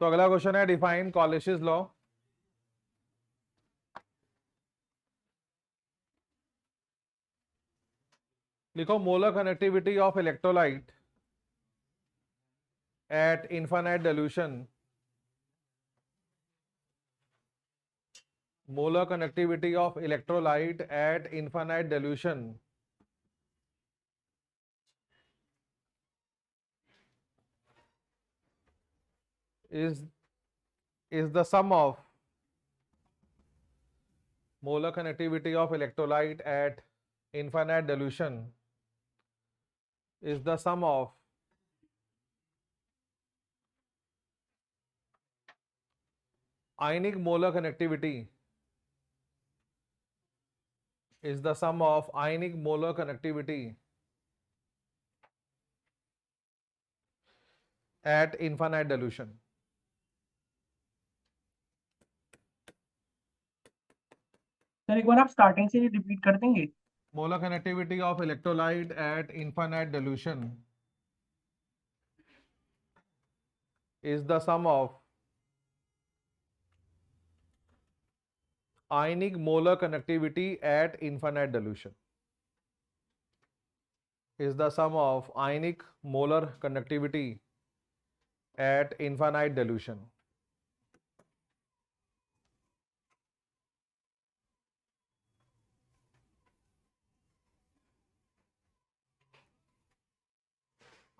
तो अगला क्वेश्चन है डिफाइन कॉलिशस लॉ। लिखो molar connectivity of electrolyte at infinite dilution. Molar connectivity of electrolyte at infinite dilution is the sum of molar connectivity of electrolyte at infinite dilution is the sum of ionic molar connectivity is the sum of ionic molar connectivity at infinite dilution. Sir एक बार आप starting से repeat कर देंगे। Molar connectivity of electrolyte at infinite dilution is the sum of ionic molar connectivity at infinite dilution is the sum of ionic molar connectivity at infinite dilution.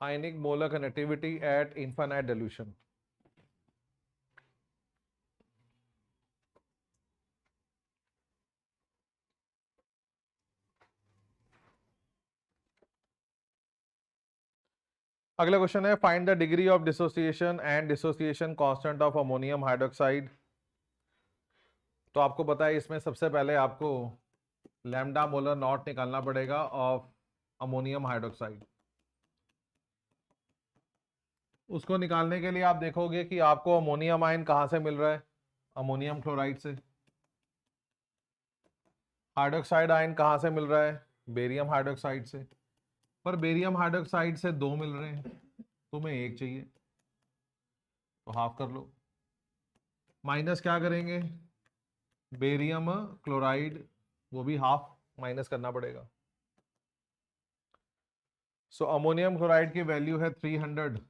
Ionic molar connectivity at infinite dilution. अगला question है find the degree of dissociation and dissociation constant of ammonium hydroxide. तो आपको पता है इसमें सबसे पहले आपको लैम्डा मोलर नॉट निकालना पड़ेगा ऑफ अमोनियम हाइड्रोक्साइड। उसको निकालने के लिए आप देखोगे कि आपको अमोनियम आयन कहाँ से मिल रहा है, अमोनियम क्लोराइड से। हाइड्रोक्साइड आयन कहाँ से मिल रहा है, बेरियम हाइड्रोक्साइड से। पर बेरियम हाइड्रोक्साइड से 2 मिल रहे हैं, तुम्हें 1 चाहिए, तो हाफ कर लो। माइनस क्या करेंगे, बेरियम क्लोराइड, वो भी हाफ माइनस करना पड़ेगा। सो अमोनियम क्लोराइड की वैल्यू है 300,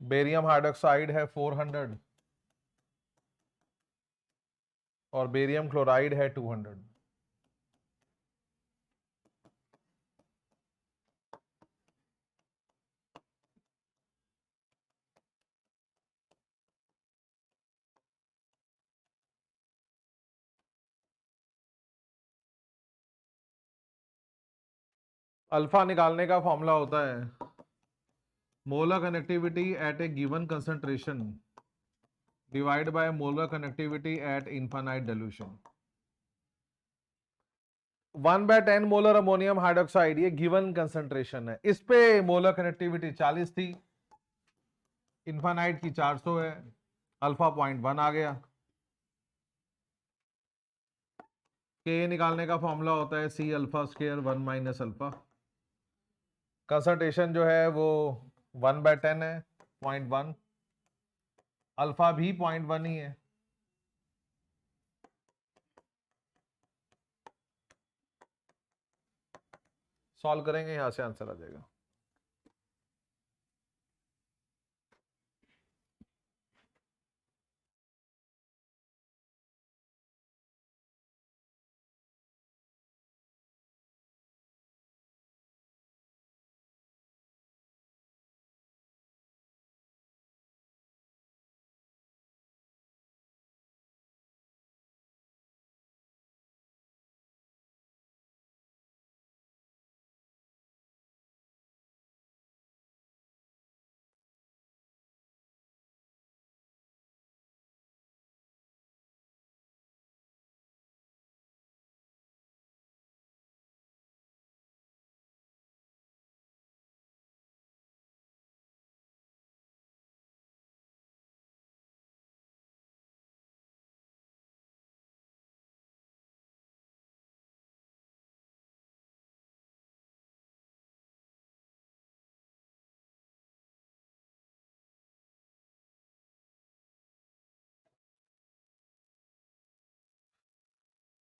बेरियम हाइड्रोक्साइड है 400 और बेरियम क्लोराइड है 200। अल्फा निकालने का फॉर्मूला होता है molar connectivity at a given concentration divide by molar connectivity at infinite dilution. 1/10 molar ammonium hydroxide, ये गिवन कंसंट्रेशन है। इस पे मोलर कनेक्टिविटी 40 थी, इनफाइनाइट की 400 है, अल्फा 0.1 आ गया। के निकालने का फॉर्मूला होता है C alpha square 1 minus alpha. Concentration जो है वो 1/10 है, 0.1, अल्फा भी 0.1 ही है। सॉल्व करेंगे, यहां से आंसर आ जाएगा।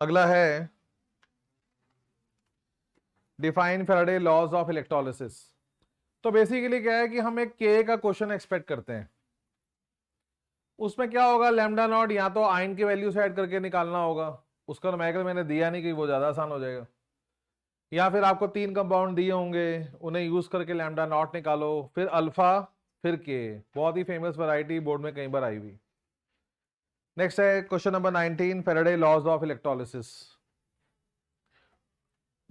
अगला है define Faraday laws of electrolysis. तो बेसिकली क्या है कि हम एक के का क्वेश्चन एक्सपेक्ट करते हैं। उसमें क्या होगा, लैम्डा नॉट या तो आयन की वैल्यू से ऐड करके निकालना होगा, उसका नोमेरिकल मैंने दिया नहीं कि वो ज्यादा आसान हो जाएगा, या फिर आपको 3 कंपाउंड दिए होंगे, उन्हें यूज करके लैम्डा नॉट निकालो, फिर अल्फा, फिर के। बहुत ही फेमस वैरायटी, बोर्ड में कई बार आई हुई। नेक्स्ट है question number 19, Faraday laws of electrolysis.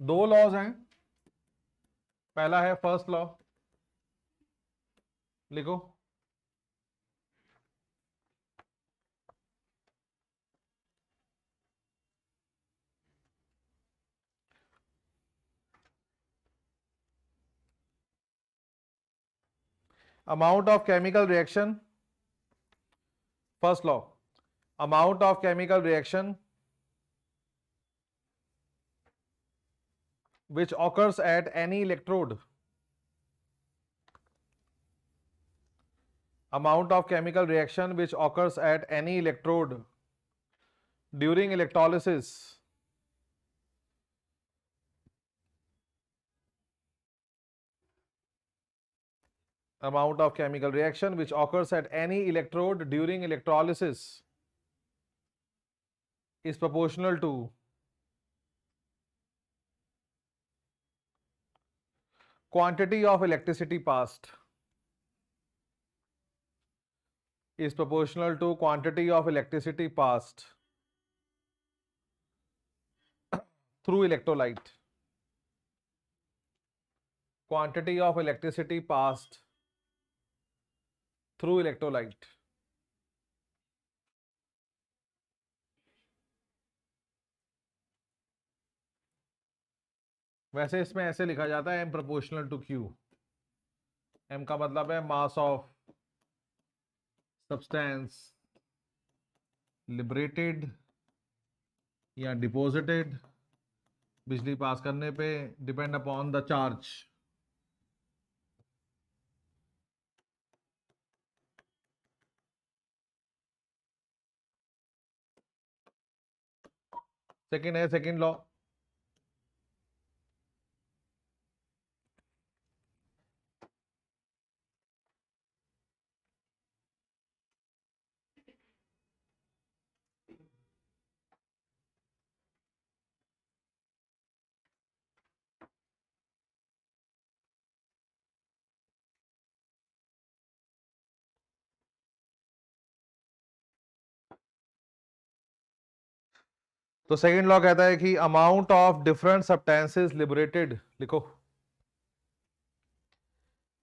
दो लॉज हैं। पहला है फर्स्ट लॉ, लिखो। amount of chemical reaction, first law, amount of chemical reaction which occurs at any electrode, amount of chemical reaction which occurs at any electrode during electrolysis amount of chemical reaction which occurs at any electrode during electrolysis is proportional to quantity of electricity passed, is proportional to quantity of electricity passed through electrolyte, quantity of electricity passed through electrolyte। वैसे इसमें ऐसे लिखा जाता है m proportional to q। m का मतलब है mass of substance liberated या डिपॉजिटेड बिजली पास करने पे, depend upon the charge. Second है सेकंड लॉ, तो सेकंड लॉ कहता है कि amount of different substances liberated, लिखो,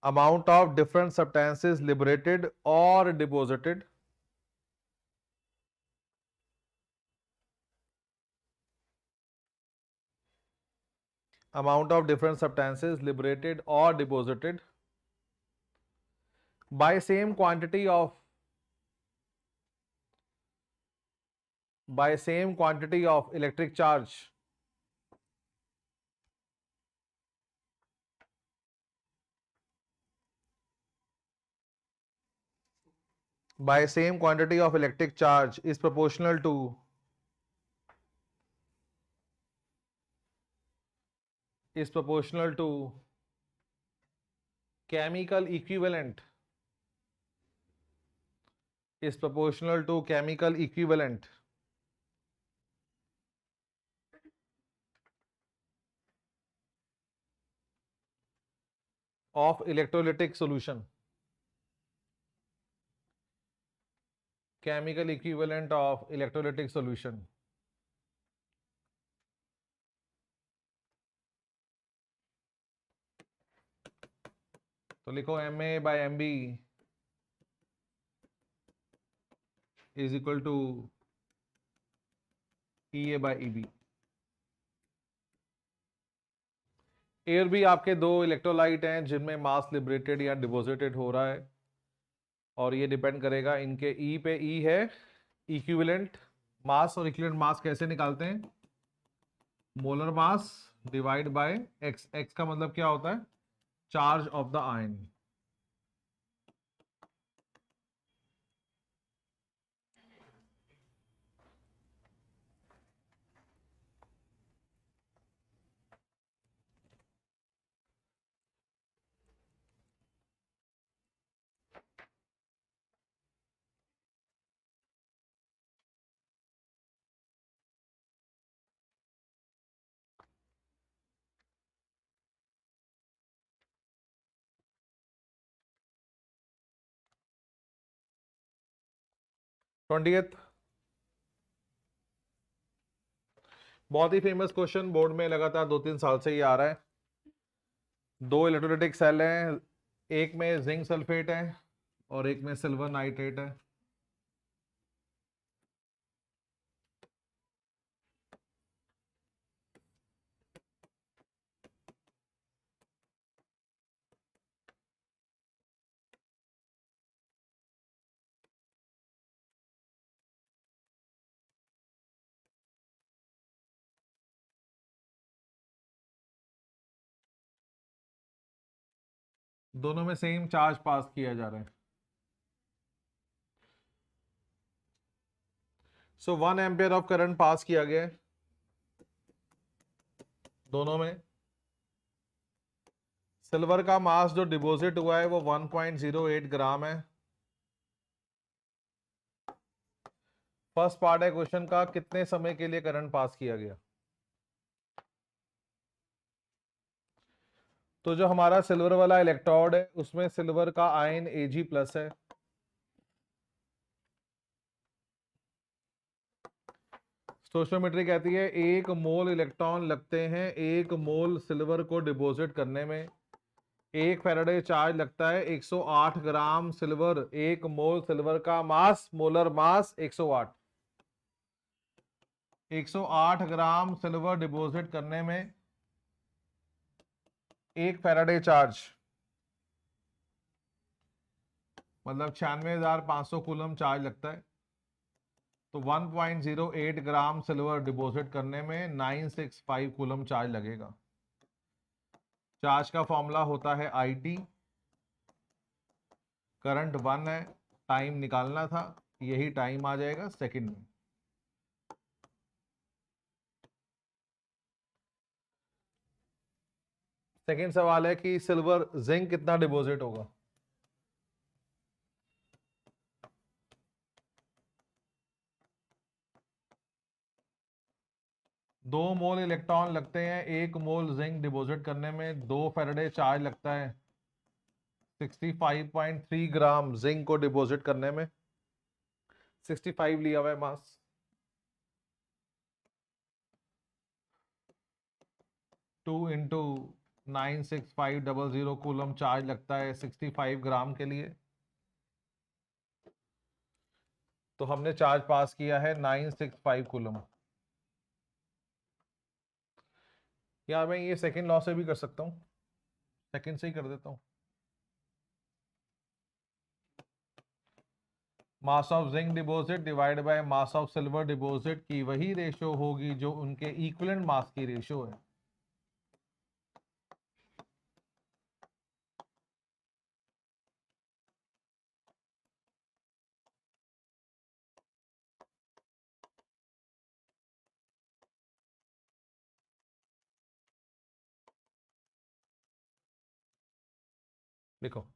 amount of different substances liberated or deposited amount of different substances liberated or deposited by same quantity of electric charge by same quantity of electric charge is proportional to chemical equivalent of electrolytic solution, chemical equivalent of electrolytic solution। तो लिखो Ma by Mb is equal to Ea by Eb। Air भी आपके दो electrolyte हैं जिनमें मास liberated या deposited हो रहा है, और ये डिपेंड करेगा इनके ई पे। ई है इक्विवेलेंट मास, और इक्विवेलेंट मास कैसे निकालते हैं, molar mass divide by x. X का मतलब क्या होता है, charge of the ion. 20th, बहुत ही फेमस क्वेश्चन, बोर्ड में लगातार 2-3 साल से ये आ रहा है। दो इलेक्ट्रोलाइटिक सेल हैं, एक में जिंक सल्फेट है और एक में सिल्वर नाइट्रेट है। दोनों में सेम चार्ज पास किया जा रहा है। सो 1 एम्पियर ऑफ करंट पास किया गया है दोनों में। सिल्वर का मास जो डिपॉजिट हुआ है वो 1.08 ग्राम है। फर्स्ट पार्ट है क्वेश्चन का, कितने समय के लिए करंट पास किया गया। तो जो हमारा सिल्वर वाला इलेक्ट्रोड है उसमें सिल्वर का आयन Ag प्लस है। स्टोइचियोमेट्री कहती है 1 मोल इलेक्ट्रॉन लगते हैं 1 मोल सिल्वर को डिपॉजिट करने में। 1 फैराडे चार्ज लगता है 108 ग्राम सिल्वर। 1 मोल सिल्वर का मास, मोलर मास 108। 108 ग्राम सिल्वर डिपॉजिट करने में 1 फैराडे चार्ज मतलब 96,500 कूलम चार्ज लगता है। तो 1.08 ग्राम सिल्वर डिपॉजिट करने में 965 कूलम चार्ज लगेगा। चार्ज का फॉर्मूला होता है IT। करंट 1 है, टाइम निकालना था, यही टाइम आ जाएगा सेकंड में। सेकंड सवाल है कि सिल्वर जिंक कितना डिपॉजिट होगा। दो मोल इलेक्ट्रॉन लगते हैं 1 मोल जिंक डिपॉजिट करने में। 2 फैराडे चार्ज लगता है 65.3 ग्राम जिंक को डिपॉजिट करने में। 65 लिया हुआ है मास। टू इंटू 96500 कूलम चार्ज लगता है 65 ग्राम के लिए। तो हमने चार्ज पास किया है 965 कूलम। या मैं ये सेकंड लॉ से भी कर सकता हूँ, सेकंड से ही कर देता हूँ। Mass of zinc deposit divide by mass of silver deposit की वही रेशो होगी जो उनके इक्विवेलेंट मास की रेशो है। देखो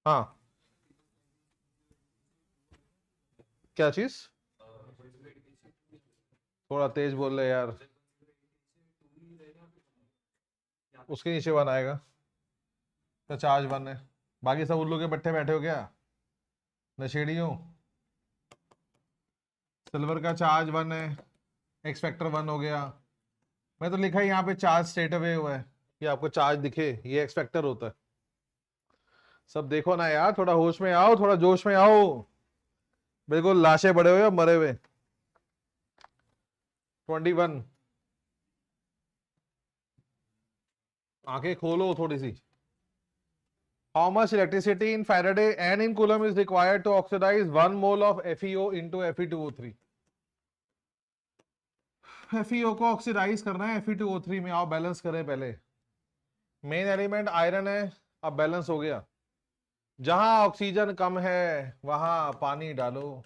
हाँ, क्या चीज? थोड़ा तेज बोल रहे यार, उसके नीचे 1 आएगा तो चार्ज 1 है। बाकी सब उल्लू के पट्टे बैठे हो क्या, नशेड़ी हो? सिल्वर का चार्ज 1 है, एक्स फैक्टर 1 हो गया। मैं तो लिखा है यहाँ पे चार्ज स्टेट अवे हुआ है कि आपको चार्ज दिखे, ये एक्स फैक्टर होता है। सब देखो ना यार, थोड़ा होश में आओ, थोड़ा जोश में आओ। बिल्कुल लाशें बड़े हुए मरे हुए। 21, आंखें खोलो थोड़ी सी। How much electricity in Faraday and in Coulomb is required to oxidize 1 mole of FeO into Fe2O3? FeO को ऑक्सीडाइज करना है Fe2O3 में। आओ बैलेंस करें पहले। मेन एलिमेंट आयरन है, अब बैलेंस हो गया। जहां ऑक्सीजन कम है वहां पानी डालो,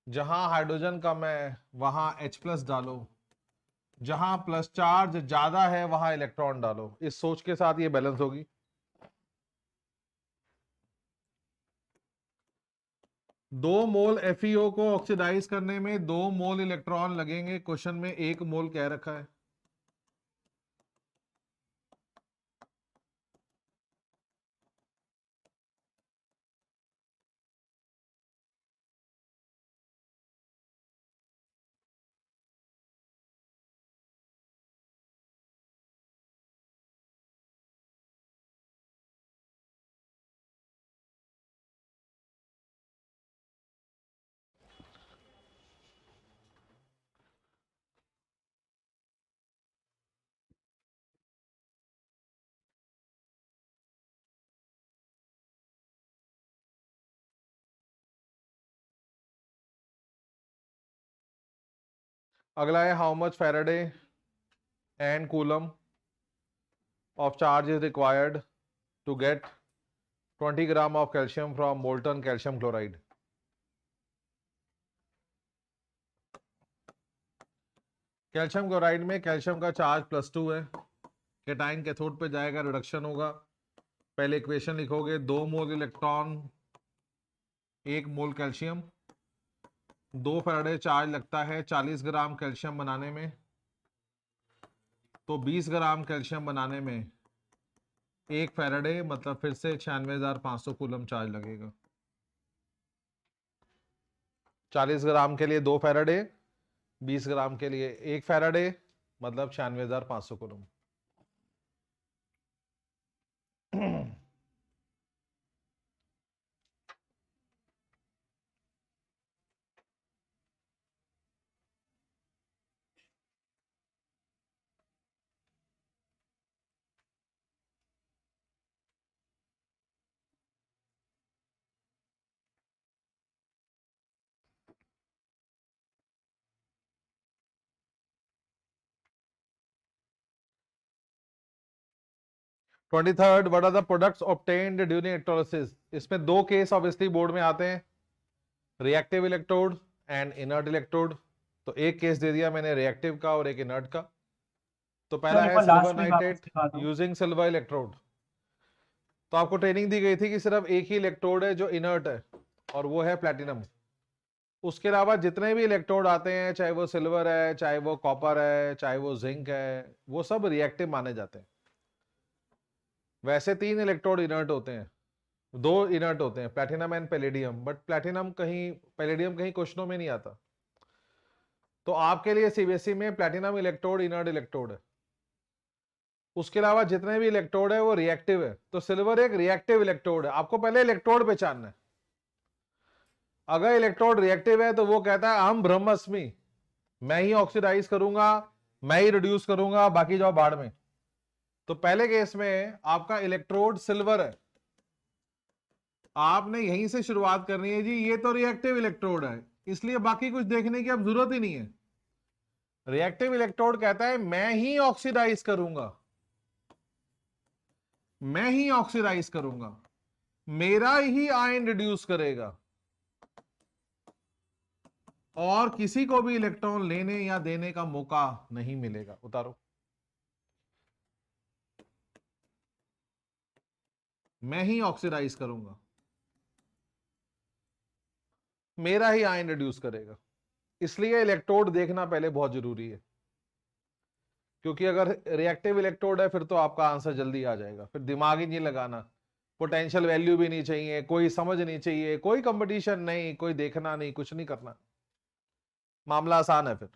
जहां हाइड्रोजन कम है वहां H+ डालो, जहां प्लस चार्ज ज्यादा है वहां इलेक्ट्रॉन डालो। इस सोच के साथ ये बैलेंस होगी। 2 मोल FeO को ऑक्सीडाइज करने में 2 मोल इलेक्ट्रॉन लगेंगे। क्वेश्चन में 1 मोल कह रखा है। अगला है how much Faraday and coulomb of charge is required to get 20 gram of calcium from molten calcium chloride. Calcium chloride में कैल्शियम का चार्ज +2 है। कैटाइन कैथोड पे जाएगा, रिडक्शन होगा। पहले इक्वेशन लिखोगे, 2 मोल इलेक्ट्रॉन 1 मोल कैल्शियम। 2 फैराडे चार्ज लगता है 40 ग्राम कैल्शियम बनाने में, तो 20 ग्राम कैल्शियम बनाने में 1 फैराडे मतलब फिर से 96,500 कूलम चार्ज लगेगा। 40 ग्राम के लिए 2 फैराडे, 20 ग्राम के लिए 1 फैराडे मतलब 96,500 coulomb. Twenty third, what are the products obtained during electrolysis. इसमें 2 केस ऑब्वियसली बोर्ड में आते हैं, reactive electrode and inert electrode. तो एक केस दे दिया मैंने रिएक्टिव का और एक इनर्ट का। तो पहला सर एक है बार सिल्वर लास्ट में वापस नाइट्रेट दिखा दो। Using silver electrode. तो आपको ट्रेनिंग दी गई थी कि सिर्फ एक ही इलेक्ट्रोड है जो इनर्ट है और वो है प्लैटिनम। उसके अलावा जितने भी इलेक्ट्रोड आते हैं, चाहे वो सिल्वर है, चाहे वो कॉपर है, चाहे वो जिंक है, वो सब रिएक्टिव माने जाते हैं। वैसे 3 इलेक्ट्रोड इनर्ट होते हैं, 2 इनर्ट होते हैं, platinum and palladium. But platinum कहीं, पैलेडियम कहीं क्वेश्चनों में नहीं आता। तो आपके लिए सीबीएसई में प्लैटिनम इलेक्ट्रोड इनर्ट इलेक्ट्रोड है। उसके अलावा जितने भी इलेक्ट्रोड है वो रिएक्टिव है। तो सिल्वर एक रिएक्टिव इलेक्ट्रोड है। आपको पहले इलेक्ट्रोड पहचानना है। अगर इलेक्ट्रोड रिएक्टिव है तो वो कहता है हम ब्रह्मस्मि, मैं ही ऑक्सीडाइज करूंगा, मैं ही रिड्यूस करूंगा, बाकी जाओ बाढ़ में। तो पहले केस में आपका इलेक्ट्रोड सिल्वर है, आपने यहीं से शुरुआत करनी है जी। ये तो रिएक्टिव इलेक्ट्रोड है, इसलिए बाकी कुछ देखने की अब जरूरत ही नहीं है। रिएक्टिव इलेक्ट्रोड कहता है मैं ही ऑक्सीडाइज करूंगा, मैं ही ऑक्सीडाइज करूंगा, मेरा ही आयन रिड्यूस करेगा और किसी को भी इलेक्ट्रॉन लेने या देने का मौका नहीं मिलेगा। उतारो। मैं ही ऑक्सीडाइज करूंगा, मेरा ही आयन रिड्यूस करेगा। इसलिए इलेक्ट्रोड देखना पहले बहुत जरूरी है, क्योंकि अगर रिएक्टिव इलेक्ट्रोड है फिर तो आपका आंसर जल्दी आ जाएगा, फिर दिमाग ही नहीं लगाना, पोटेंशियल वैल्यू भी नहीं चाहिए, कोई समझ नहीं चाहिए, कोई कंपटीशन नहीं, कोई देखना नहीं, कुछ नहीं करना, मामला आसान है फिर।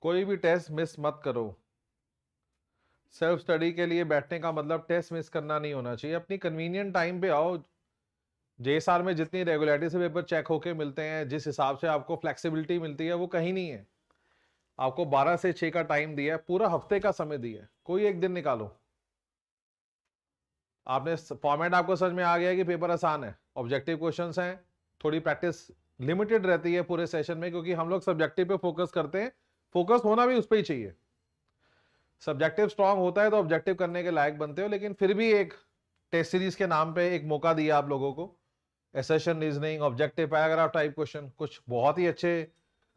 कोई भी टेस्ट मिस मत करो। सेल्फ स्टडी के लिए बैठने का मतलब टेस्ट मिस करना नहीं होना चाहिए। अपनी कन्वीनियंट टाइम पे आओ। JSR में जितनी रेगुलरिटी से पेपर चेक होके मिलते हैं, जिस हिसाब से आपको फ्लेक्सिबिलिटी मिलती है, वो कहीं नहीं है। आपको 12 से 6 का टाइम दिया है, पूरा हफ्ते का समय दिया है, कोई एक दिन निकालो। आपने फॉर्मेट आपको समझ में आ गया है कि पेपर आसान है, ऑब्जेक्टिव क्वेश्चंस हैं, थोड़ी प्रैक्टिस लिमिटेड रहती है पूरे सेशन में, क्योंकि हम लोग सब्जेक्टिव पे फोकस करते हैं। फोकस होना भी उस पर ही चाहिए। सब्जेक्टिव स्ट्रांग होता है तो ऑब्जेक्टिव करने के लायक बनते हो, लेकिन फिर भी एक टेस्ट सीरीज के नाम पे एक मौका दिया आप लोगों को। Assertion, reasoning, objective, paragraph type question, कुछ बहुत ही अच्छे।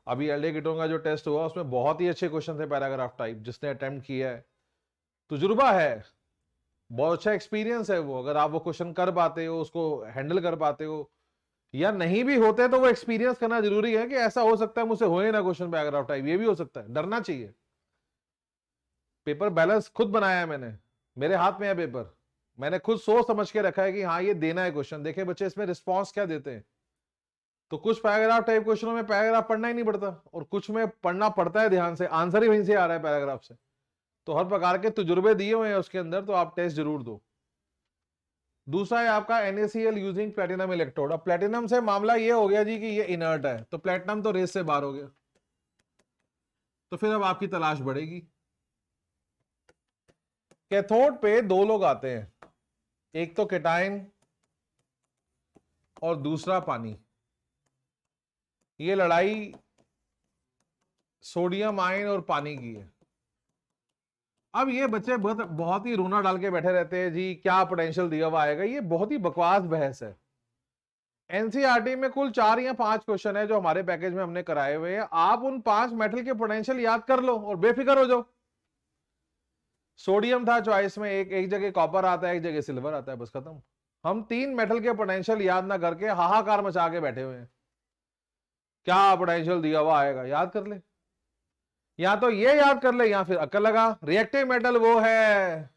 अभी एलडे किटों का जो टेस्ट हुआ उसमें बहुत ही अच्छे क्वेश्चन थे पैराग्राफ टाइप, जिसने अटेम्प्ट किया है, तजुर्बा है, बहुत अच्छा एक्सपीरियंस है वो। अगर आप वो क्वेश्चन कर पाते हो, उसको हैंडल कर पाते हो, या नहीं भी होते तो वो एक्सपीरियंस करना जरूरी है कि ऐसा हो सकता है मुझसे होए ना क्वेश्चन पैराग्राफ टाइप, ये भी हो सकता है, डरना चाहिए। पेपर बैलेंस खुद बनाया है मैंने, मेरे हाथ में है पेपर, मैंने खुद सोच समझ के रखा है कि हाँ ये देना है क्वेश्चन, देखे बच्चे इसमें रिस्पॉन्स क्या देते हैं। तो कुछ पैराग्राफ टाइप क्वेश्चनों में पैराग्राफ पढ़ना ही नहीं पड़ता, और कुछ में पढ़ना पड़ता है ध्यान से, आंसर ही वहीं से आ रहा है पैराग्राफ से। तो हर प्रकार के तजुर्बे दिए हुए हैं उसके अंदर, तो आप टेस्ट जरूर दो। दूसरा है आपका NaCl यूजिंग प्लेटिनम इलेक्ट्रोड। अब प्लेटिनम से मामला ये हो गया जी कि ये इनर्ट है, तो प्लेटिनम तो रेस से बाहर हो गया, तो फिर अब आपकी तलाश बढ़ेगी। कैथोड पे दो लोग आते हैं, एक तो केटाइन और दूसरा पानी। ये लड़ाई सोडियम आयन और पानी की है। अब ये बच्चे बहुत ही रोना डाल के बैठे रहते हैं जी, क्या पोटेंशियल दिया हुआ आएगा। ये बहुत ही बकवास बहस है। एनसीईआरटी में कुल 4 या 5 क्वेश्चन है जो हमारे पैकेज में हमने कराए हुए हैं। आप उन 5 मेटल के पोटेंशियल याद कर लो और बेफिक्र हो जाओ। सोडियम था चॉइस में, एक जगह कॉपर आता है, एक जगह सिल्वर आता है, बस खत्म। हम 3 मेटल के पोटेंशियल याद ना करके हाहाकार मचा के बैठे हुए हैं, क्या पोटेंशियल दिया हुआ आएगा, याद कर ले। या तो ये याद कर ले या फिर अक्ल लगा। रिएक्टिव मेटल वो है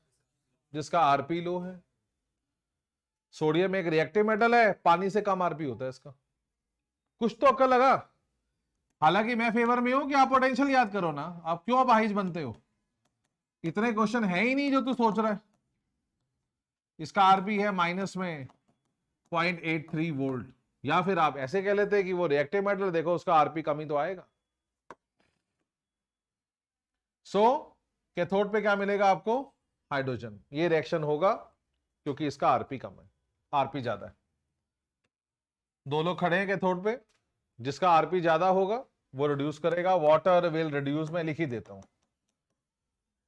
जिसका आरपी लो है। सोडियम एक रिएक्टिव मेटल है, पानी से कम आरपी होता है इसका। कुछ तो अक्ल लगा। हालांकि मैं फेवर में हूं कि आप पोटेंशियल याद करो ना, आप क्यों अपाहिज बनते हो। इतने क्वेश्चन है ही नहीं जो तू सोच रहा है। इसका आरपी है माइनस में 0.83 वोल्ट, या फिर आप ऐसे कह लेते कि वो रिएक्टिव मेटल, देखो उसका आरपी कम ही तो आएगा। सो कैथोड पे क्या मिलेगा आपको, हाइड्रोजन। ये रिएक्शन होगा क्योंकि इसका आरपी कम है, आरपी ज्यादा है। दो लोग खड़े हैं कैथोड पे, जिसका आरपी ज्यादा होगा वो रिड्यूस करेगा। वाटर विल रिड्यूस, मैं लिख ही देता हूं,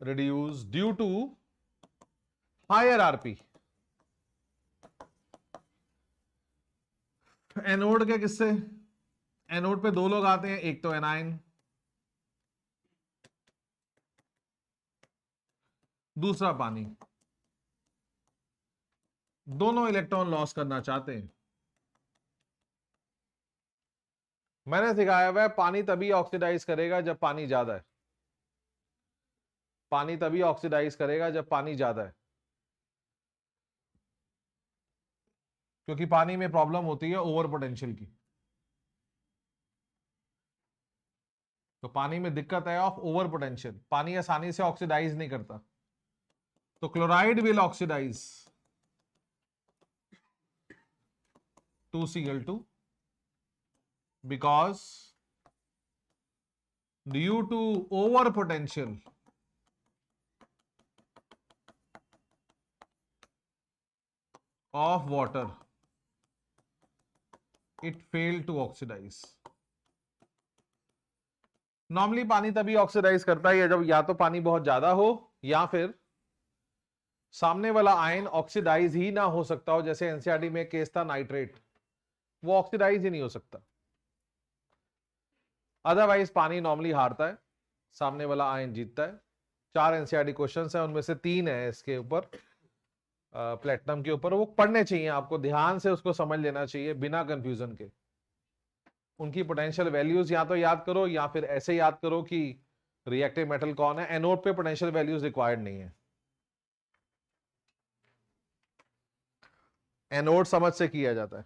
reduce due to higher RP. Anode के किससे, एनोड पे दो लोग आते हैं, एक तो एनाइन, दूसरा पानी। दोनों इलेक्ट्रॉन लॉस करना चाहते हैं। मैंने सिखाया हुआ है पानी तभी ऑक्सीडाइज करेगा जब पानी ज्यादा है। पानी तभी ऑक्सीडाइज करेगा जब पानी ज्यादा है, क्योंकि पानी में प्रॉब्लम होती है ओवर पोटेंशियल की। तो पानी में दिक्कत है ऑफ ओवर पोटेंशियल, पानी आसानी से ऑक्सीडाइज नहीं करता। तो chloride will oxidise 2Cl2 because due to over potential of water it failed to oxidize. Normally पानी तभी ऑक्सीडाइज करता है जब या तो पानी बहुत ज्यादा हो या फिर सामने वाला आयन ऑक्सीडाइज ही ना हो सकता हो, जैसे एनसीईआरटी में केस था नाइट्रेट, वो ऑक्सीडाइज ही नहीं हो सकता। अदरवाइज पानी नॉर्मली हारता है, सामने वाला आयन जीतता है। 4 एनसीईआरटी क्वेश्चंस हैं, उनमें से 3 है इसके ऊपर, प्लेटिनम के ऊपर। वो पढ़ने चाहिए आपको, ध्यान से उसको समझ लेना चाहिए बिना कंफ्यूजन के। उनकी पोटेंशियल वैल्यूज या तो याद करो या फिर ऐसे याद करो कि रिएक्टिव मेटल कौन है। एनोड पे पोटेंशियल वैल्यूज रिक्वायर्ड नहीं है, एनोड समझ से किया जाता है।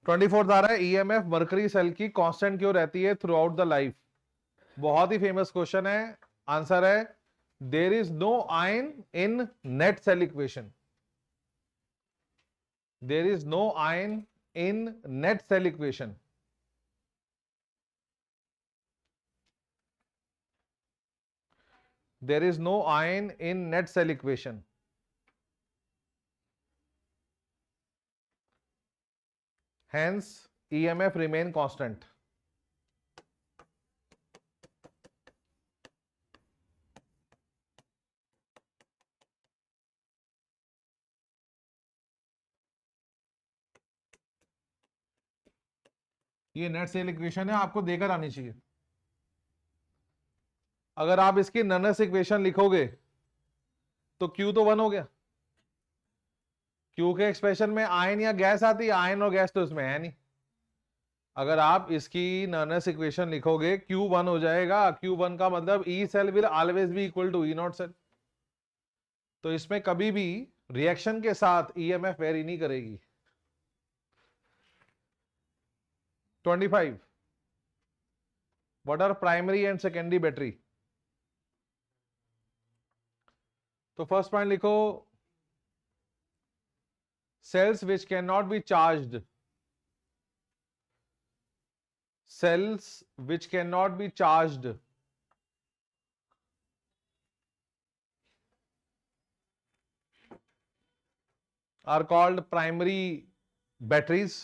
ट्वेंटी फोर्थ आ रहा है, ईएमएफ मरकरी सेल की कांस्टेंट क्यों रहती है थ्रू आउट द लाइफ। बहुत ही फेमस क्वेश्चन है। आंसर है there is no ion in net cell equation. There is no ion in net cell equation. There is no ion in net cell equation. Hence, EMF remain constant. ये net cell equation है, आपको देकर आनी चाहिए। अगर आप इसकी ननस equation लिखोगे तो Q तो 1 हो गया। Q के एक्सप्रेशन में आयन या गैस आती है, आयन और गैस तो इसमें है नहीं। अगर आप इसकी ननस इक्वेशन लिखोगे Q1 हो जाएगा। Q1 का मतलब E cell will always be equal to E not cell. तो इसमें कभी भी रिएक्शन के साथ EMF वेरी नहीं करेगी। 25 what are primary and secondary battery. तो फर्स्ट पॉइंट लिखो, cells which cannot be charged, cells which cannot be charged are called primary batteries,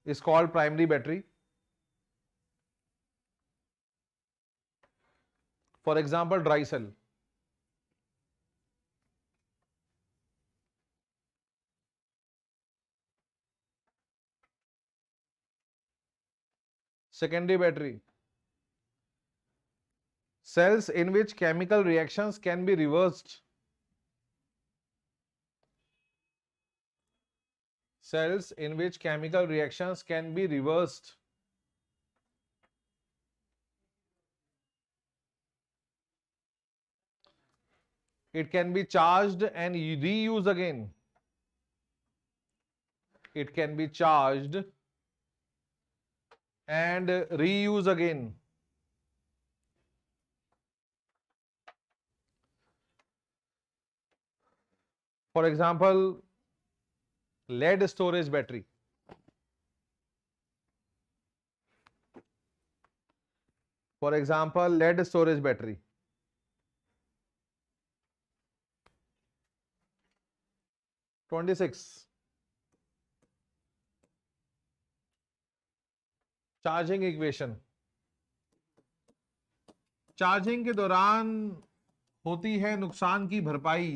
is called primary battery. For example, dry cell. secondary battery. Cells in which chemical reactions can be reversed. Cells in which chemical reactions can be reversed. It can be charged and reused again. It can be charged and reused again. For example, lead storage battery. For example, lead storage battery. (26) charging equation. Charging के दौरान होती है नुकसान की भरपाई.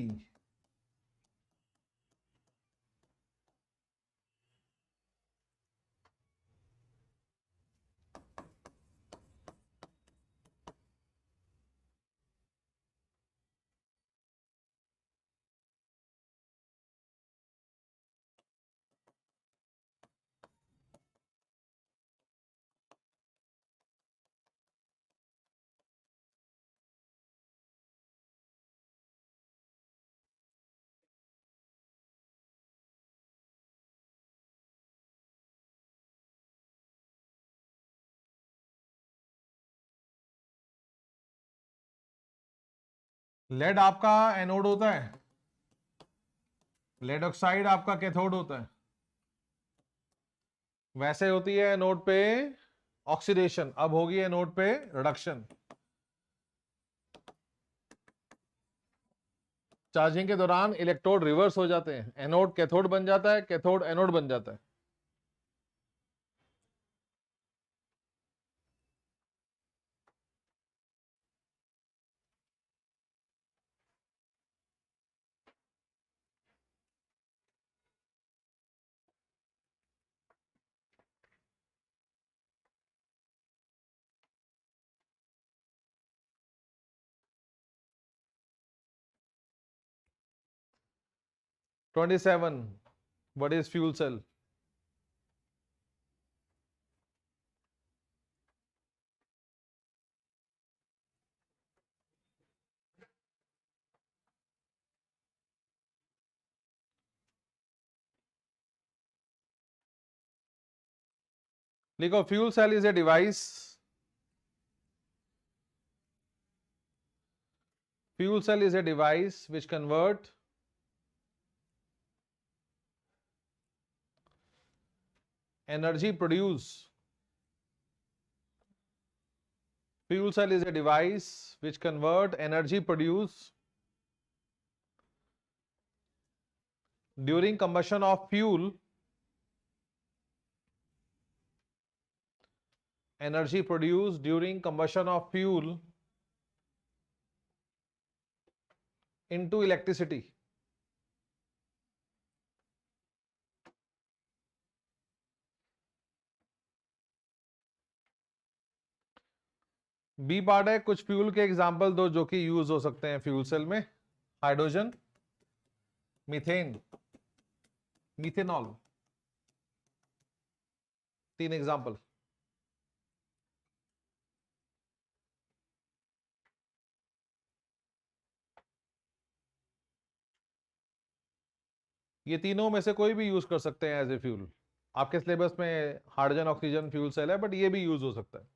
Lead आपका anode होता है, लेड ऑक्साइड आपका कैथोड होता है. वैसे होती है एनोड पे ऑक्सीडेशन, अब होगी एनोड पे रिडक्शन. चार्जिंग के दौरान इलेक्ट्रोड रिवर्स हो जाते हैं, एनोड कैथोड बन जाता है, कैथोड एनोड बन जाता है. (27) What is fuel cell? लिखो, fuel cell is a device. Fuel cell is a device which convert energy produce. Fuel cell is a device which convert energy produce during combustion of fuel. Energy produced during combustion of fuel into electricity. B part है, कुछ fuel के example दो जो कि use हो सकते हैं fuel cell में. Hydrogen, methane, methanol. 3 एग्जांपल. ये तीनों में से कोई भी यूज कर सकते हैं एज ए फ्यूल. आपके सिलेबस में हाइड्रोजन ऑक्सीजन फ्यूल सेल है, बट ये भी यूज हो सकता है.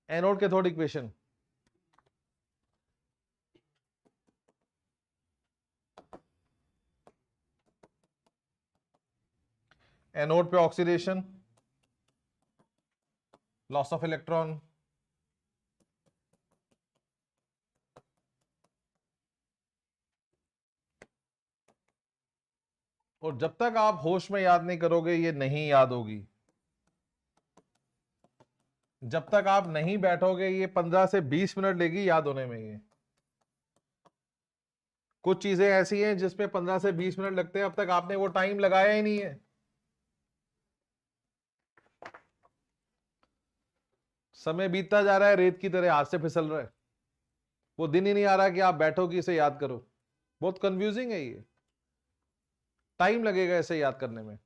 Anode cathode equation. एनोड पे ऑक्सीडेशन, लॉस ऑफ इलेक्ट्रॉन, और जब तक आप होश में याद नहीं करोगे ये नहीं याद होगी. जब तक आप नहीं बैठोगे ये 15 से 20 मिनट लेगी याद होने में. ये कुछ चीजें ऐसी हैं जिसमें 15 से 20 मिनट लगते हैं, अब तक आपने वो टाइम लगाया ही नहीं है. समय बीतता जा रहा है, रेत की तरह हाथ से फिसल रहा है, वो दिन ही नहीं आ रहा कि आप बैठो कि इसे याद करो। बहुत कंफ्यूजिंग है ये, टाइम लगेगा इसे याद करने में।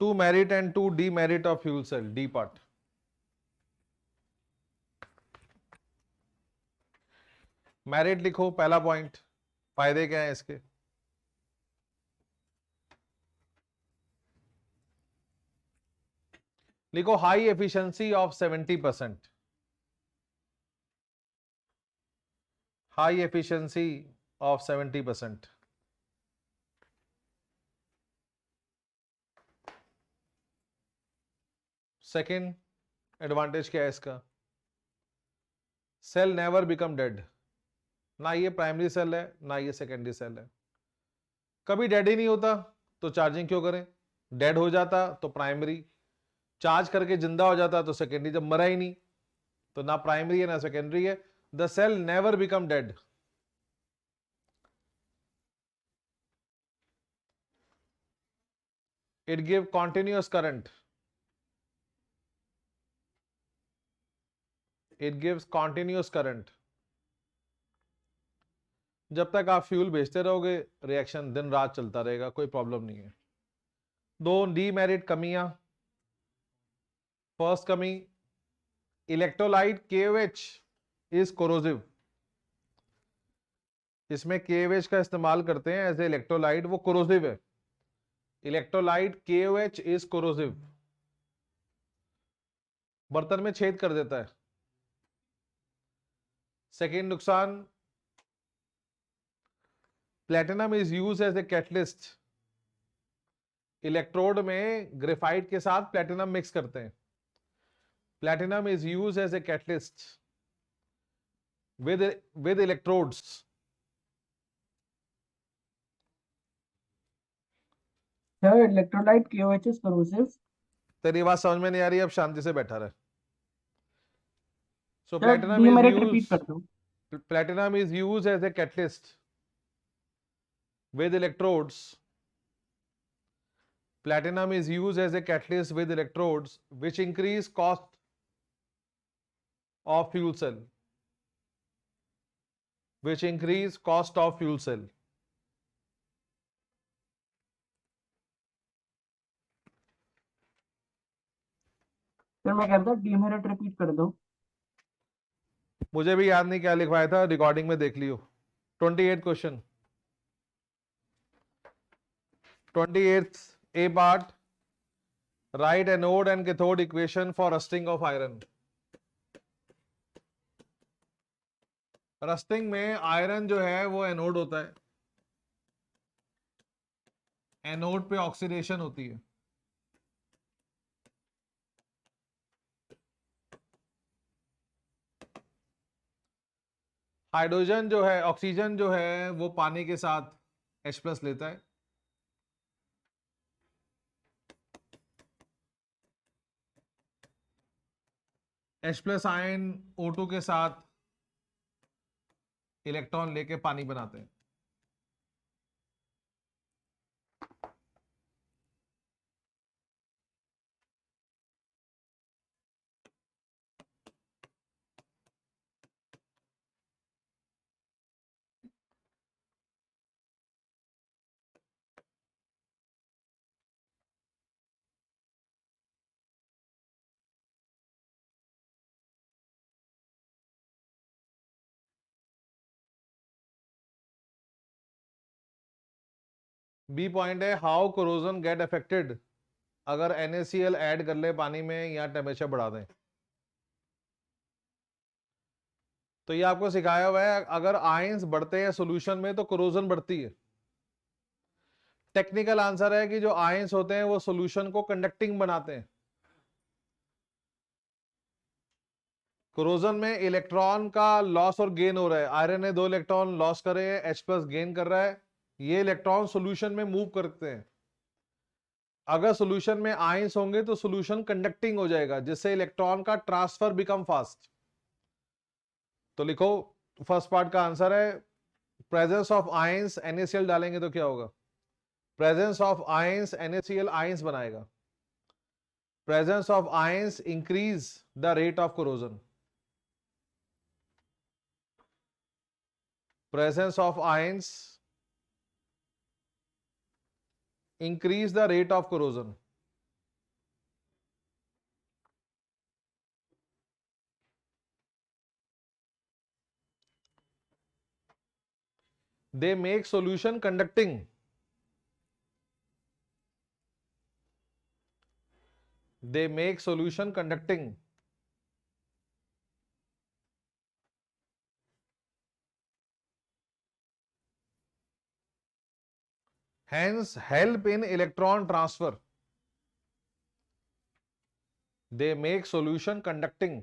Two merit and two demerit of fuel cell, D part. Merit लिखो, पहला पॉइंट, फायदे क्या है इसके। लिखो high efficiency of 70%, high efficiency of 70%। Second advantage क्या है इसका, सेल नेवर बिकम डेड। ना ये प्राइमरी सेल है ना ये सेकेंडरी सेल है, कभी डेड ही नहीं होता तो चार्जिंग क्यों करें। डेड हो जाता तो प्राइमरी, चार्ज करके जिंदा हो जाता तो सेकेंडरी। जब मरा ही नहीं तो ना प्राइमरी है ना सेकेंडरी है। The cell never become dead. It give continuous current, it gives continuous current. जब तक आप फ्यूल भेजते रहोगे रिएक्शन दिन रात चलता रहेगा, कोई प्रॉब्लम नहीं है। दो डीमेरिट कमियां। फर्स्ट कमी, इलेक्ट्रोलाइट KOH इज कोरोसिव। इसमें KOH का इस्तेमाल करते हैं एज ए इलेक्ट्रोलाइट, वो कोरोसिव है। इलेक्ट्रोलाइट KOH इज कोरोसिव, बर्तन में छेद कर देता है। सेकेंड नुकसान, platinum is use as a catalyst. Electrode में ग्रेफाइट के साथ प्लेटिनम मिक्स करते हैं। Platinum is use as a catalyst with electrodes। Sir, electrolyte KOH is corrosive. तेरी बात समझ में नहीं आ रही, अब शांति से बैठा रहे। So Sir, platinum is demerit repeat कर used, दो। platinum is used as a catalyst with electrodes। Platinum is used as a catalyst with electrodes which increase cost of fuel cell, which increase cost of fuel cell। फिर मैं कहता हूँ demerit repeat कर दो। मुझे भी याद नहीं क्या लिखवाया था, रिकॉर्डिंग में देख लियो। 28 question, 28th A part, write anode and cathode equation for rusting of iron। Rusting में आयरन जो है वो एनोड होता है, एनोड पे ऑक्सीडेशन होती है। हाइड्रोजन जो है, ऑक्सीजन जो है वो पानी के साथ H+ लेता है। H+ आयन O2 के साथ इलेक्ट्रॉन लेके पानी बनाते हैं। बी पॉइंट है, हाउ कोरोजन गेट अफेक्टेड अगर NaCl ऐड कर ले पानी में या टेम्परेचर बढ़ा दें। तो ये आपको सिखाया हुआ है, अगर आयंस बढ़ते हैं सॉल्यूशन में तो कोरोजन बढ़ती है। टेक्निकल आंसर है कि जो आयंस होते हैं वो सॉल्यूशन को कंडक्टिंग बनाते हैं। कोरोजन में इलेक्ट्रॉन का लॉस और गेन हो रहा है। आयरन ने 2 इलेक्ट्रॉन लॉस करे हैं, H+ गेन कर रहा है। ये इलेक्ट्रॉन सॉल्यूशन में मूव करते हैं। अगर सॉल्यूशन में आयंस होंगे तो सॉल्यूशन कंडक्टिंग हो जाएगा, जिससे इलेक्ट्रॉन का ट्रांसफर बिकम फास्ट। तो लिखो, फर्स्ट पार्ट का आंसर है प्रेजेंस ऑफ आयंस NaCl डालेंगे तो क्या होगा? Presence of ions NaCl ions बनाएगा. Presence of ions increase the rate of corrosion. Presence of ions increase the rate of corrosion. They make solution conducting. They make solution conducting. Hence help in electron transfer. They make solution conducting.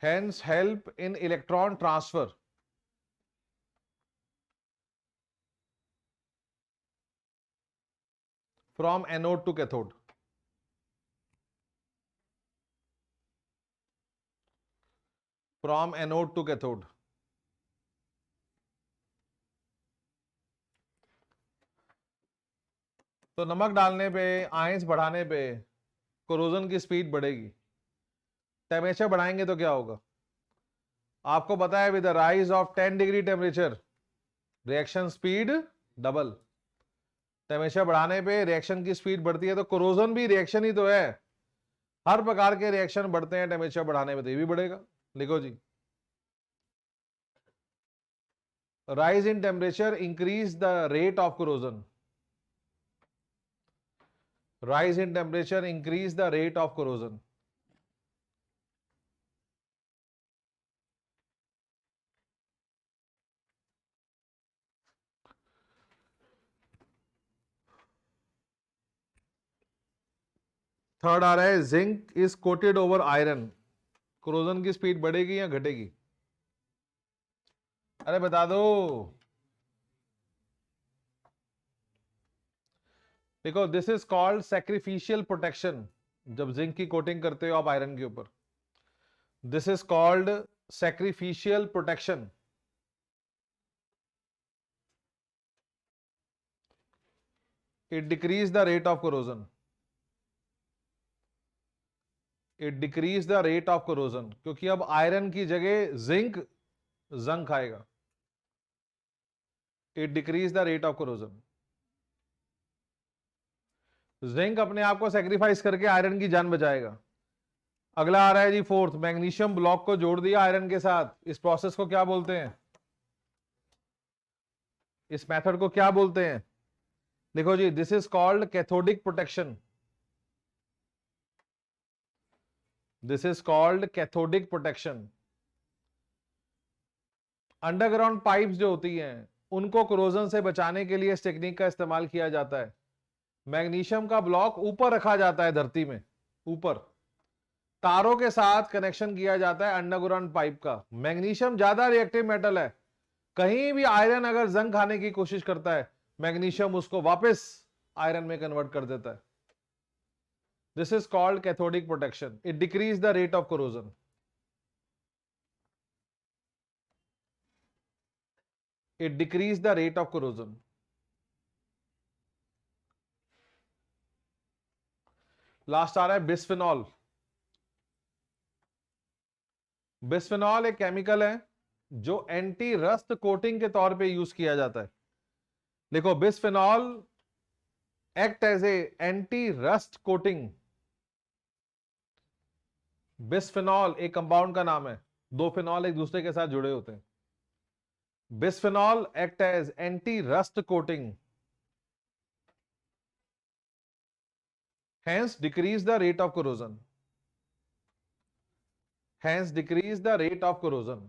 Hence help in electron transfer. From anode to cathode. From anode to cathode. तो नमक डालने पे, ions बढ़ाने पे corrosion की speed बढ़ेगी. Temperature बढ़ाएंगे तो क्या होगा? आपको पता है with the rise of 10 degree temperature reaction speed double. Temperature बढ़ाने पे रिएक्शन की स्पीड बढ़ती है, तो कोरोजन भी रिएक्शन ही तो है. हर प्रकार के रिएक्शन बढ़ते हैं टेम्परेचर बढ़ाने में, तो ये भी बढ़ेगा. लिखो जी, rise in temperature increase the rate of corrosion. Rise in temperature increase the rate of corrosion. Third आ रहा है zinc is coated over iron. Corrosion की स्पीड बढ़ेगी या घटेगी? अरे बता दो. देखो, this is called sacrificial protection. जब जिंक की कोटिंग करते हो आप आयरन के ऊपर, this is called sacrificial protection. It decrease the rate of corrosion. It decrease the rate of corrosion, क्योंकि अब आयरन की जगह जिंक जंग खाएगा. It decrease the rate of corrosion. Zinc अपने आप को सेक्रीफाइस करके आयरन की जान बचाएगा. अगला आ रहा है जी फोर्थ, मैग्नीशियम ब्लॉक को जोड़ दिया आयरन के साथ. इस प्रोसेस को क्या बोलते हैं? इस मेथड को क्या बोलते हैं? देखो जी, this is called cathodic protection. This is called cathodic protection. Underground pipes जो होती हैं उनको कोरोजन से बचाने के लिए इस टेक्निक का इस्तेमाल किया जाता है. मैग्नीशियम का ब्लॉक ऊपर रखा जाता है धरती में, ऊपर तारों के साथ कनेक्शन किया जाता है अंडरग्राउंड पाइप का. मैग्नीशियम ज्यादा रिएक्टिव मेटल है. कहीं भी आयरन अगर जंग खाने की कोशिश करता है, मैग्नीशियम उसको वापस आयरन में कन्वर्ट कर देता है. This is called cathodic protection. It decrease the rate of corrosion. It decrease the rate of corrosion. Last आ रहा है बिस्फेनॉल. बिस्फेनॉल एक केमिकल है जो एंटी रस्ट कोटिंग के तौर पे यूज किया जाता है. देखो, bisphenol act as a anti rust coating. Bisphenol एक कंपाउंड का नाम है. दो फिनॉल एक दूसरे के साथ जुड़े होते हैं. Bisphenol act as anti rust coating. Hence decrease the rate of corrosion. Hence decrease the rate of corrosion.